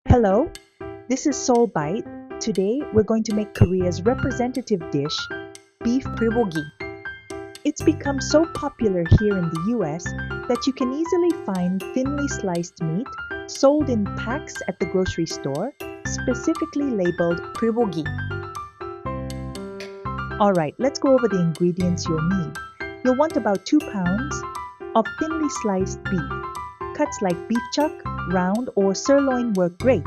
Hello, this is Seoul Bite. Today we're going to make Korea's representative dish, beef bulgogi. It's become so popular here in the US that you can easily find thinly sliced meat sold in packs at the grocery store, specifically labeled bulgogi. Alright, let's go over the ingredients you'll need. You'll want about 2 pounds of thinly sliced beef. Cuts like beef chuck, round, or sirloin work great.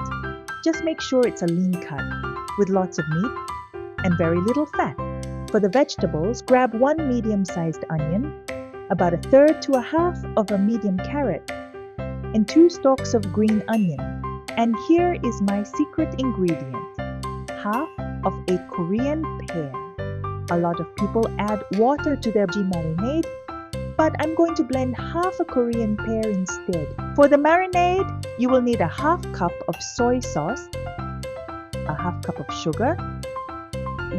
Just make sure it's a lean cut, with lots of meat and very little fat. For the vegetables, grab 1 medium-sized onion, about 1/3 to 1/2 of a medium carrot, and 2 stalks of green onion. And here is my secret ingredient, half of a Korean pear. A lot of people add water to their marinade, but I'm going to blend half a Korean pear instead. For the marinade, you will need a 1/2 cup of soy sauce, a 1/2 cup of sugar,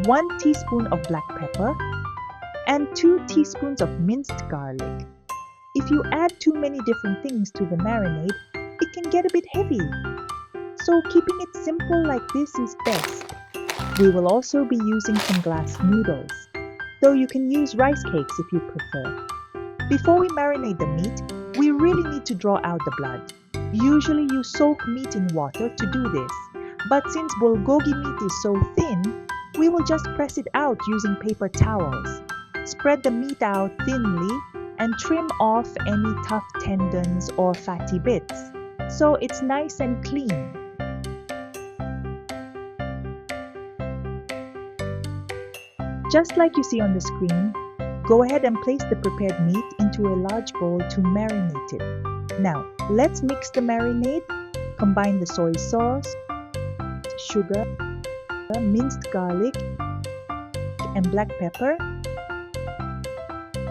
1 teaspoon of black pepper, and 2 teaspoons of minced garlic. If you add too many different things to the marinade, it can get a bit heavy. So keeping it simple like this is best. We will also be using some glass noodles, though you can use rice cakes if you prefer. Before we marinate the meat, we really need to draw out the blood. Usually you soak meat in water to do this, but since bulgogi meat is so thin, we will just press it out using paper towels. Spread the meat out thinly and trim off any tough tendons or fatty bits, so it's nice and clean. Just like you see on the screen, go ahead and place the prepared meat into a large bowl to marinate it. Now, let's mix the marinade. Combine the soy sauce, sugar, minced garlic, and black pepper,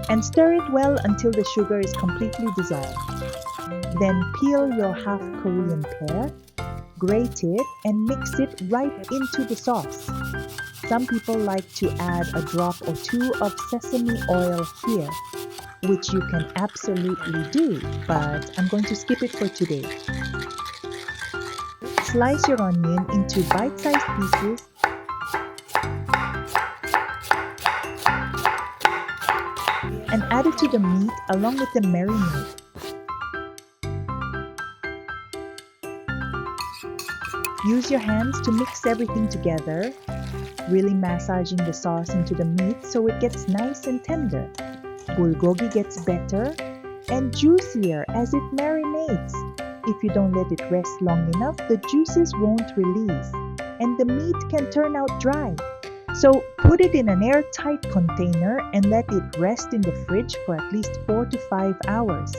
and stir it well until the sugar is completely dissolved. Then peel your half Korean pear, grate it, and mix it right into the sauce. Some people like to add a drop or 2 of sesame oil here, which you can absolutely do, but I'm going to skip it for today. Slice your onion into bite-sized pieces and add it to the meat along with the marinade. Use your hands to mix everything together, really massaging the sauce into the meat so it gets nice and tender. Bulgogi gets better and juicier as it marinates. If you don't let it rest long enough, the juices won't release and the meat can turn out dry. So put it in an airtight container and let it rest in the fridge for at least 4 to 5 hours.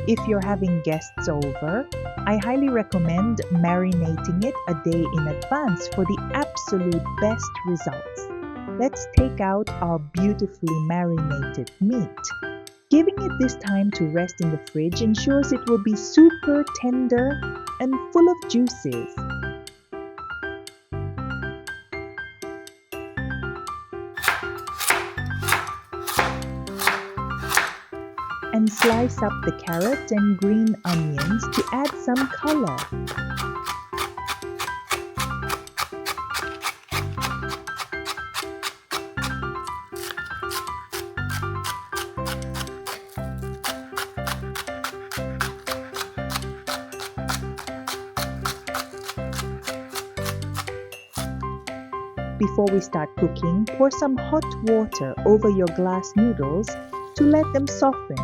If you're having guests over, I highly recommend marinating it a day in advance for the absolute best results. Let's take out our beautifully marinated meat. Giving it this time to rest in the fridge ensures it will be super tender and full of juices. And slice up the carrots and green onions to add some color. Before we start cooking, pour some hot water over your glass noodles to let them soften.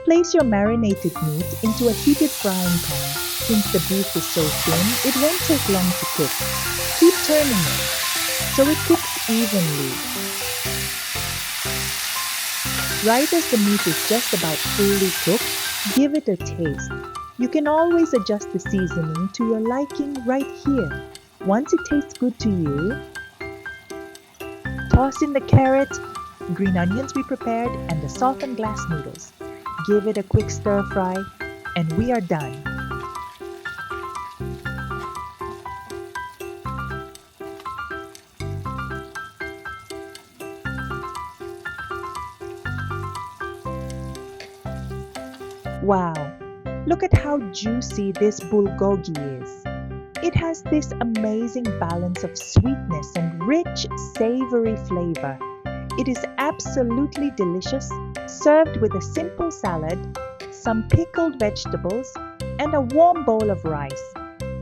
Place your marinated meat into a heated frying pan. Since the beef is so thin, it won't take long to cook. Keep turning it so it cooks evenly. Right as the meat is just about fully cooked, give it a taste. You can always adjust the seasoning to your liking right here. Once it tastes good to you, toss in the carrot, green onions we prepared, and the softened glass noodles. Give it a quick stir fry, and we are done. Wow, look at how juicy this bulgogi is. It has this amazing balance of sweetness and rich, savory flavor. It is absolutely delicious, served with a simple salad, some pickled vegetables, and a warm bowl of rice.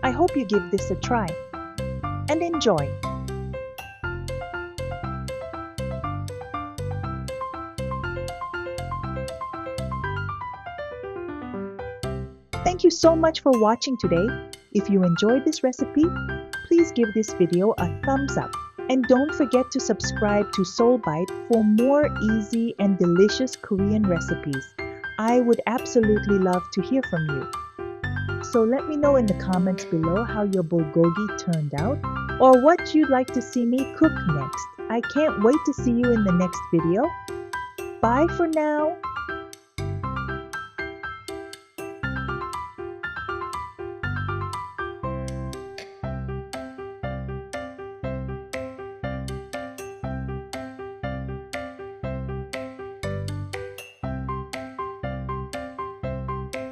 I hope you give this a try and enjoy. Thank you so much for watching today. If you enjoyed this recipe, please give this video a thumbs up. And don't forget to subscribe to Seoul Bite for more easy and delicious Korean recipes. I would absolutely love to hear from you. So let me know in the comments below how your bulgogi turned out or what you'd like to see me cook next. I can't wait to see you in the next video. Bye for now.